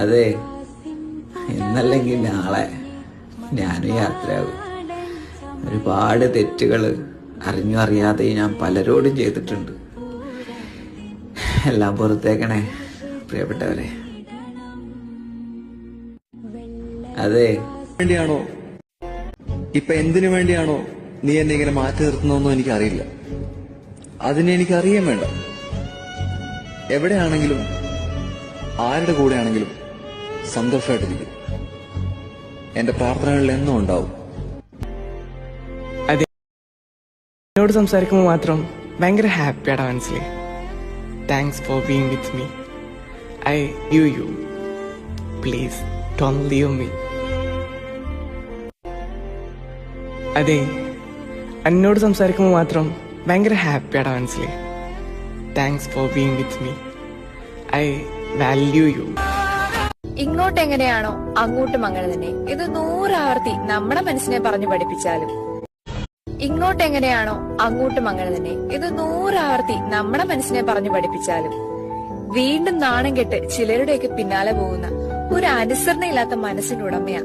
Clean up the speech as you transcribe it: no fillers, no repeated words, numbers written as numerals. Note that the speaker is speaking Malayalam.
അതെ, ഇന്നല്ലെങ്കിൽ നാളെ ഞാനും യാത്രയാകും. ഒരുപാട് തെറ്റുകൾ അറിഞ്ഞു അറിയാതെ ഞാൻ പലരോടും ചെയ്തിട്ടുണ്ട്. എല്ലാം പുറത്തേക്കണേ പ്രിയപ്പെട്ടവരെ. അതെ, വേണ്ടിയാണോ ഇപ്പൊ എന്തിനു വേണ്ടിയാണോ നീ എന്നെ ഇങ്ങനെ മാറ്റി നിർത്തുന്നൊന്നും എനിക്കറിയില്ല. അതിനെ എനിക്കറിയാൻ വേണ്ട. എവിടെയാണെങ്കിലും ആരുടെ കൂടെയാണെങ്കിലും സന്തോഷമായിട്ടിരിക്കും. എന്റെ പ്രാർത്ഥനകളിൽ എന്നും ഉണ്ടാവും. അതെ, എന്നോട് സംസാരിക്കുമ്പോൾ മാത്രം ഭയങ്കര ഹാപ്പിയാടാ മനസ്സിലെ. Thanks for being with me. I love you. Please don't leave me. അതെ, എന്നോട് സംസാരിക്കുമ്പോൾ മാത്രം ഭയങ്കര ഹാപ്പിയാടാ മനസ്സിലെ. Thanks for being with me. I value U. ഇങ്ങോട്ട് എങ്ങനെയാണോ അങ്ങോട്ടും അങ്ങനെ തന്നെ. ഇത് 100 ആവർത്തി നമ്മുടെ മനസ്സിനെ പറഞ്ഞു പഠിപ്പിച്ചാലും. ഇങ്ങോട്ട് എങ്ങനെയാണോ അങ്ങോട്ടും അങ്ങനെ തന്നെ. ഇത് 100 ആവർത്തി നമ്മുടെ മനസ്സിനെ പറഞ്ഞു പഠിപ്പിച്ചാലും വീണ്ടും നാണം കെട്ട് ചിലരുടെയൊക്കെ പിന്നാലെ പോകുന്ന ഒരു അനുസരണയില്ലാത്ത മനസ്സിനുടമയാ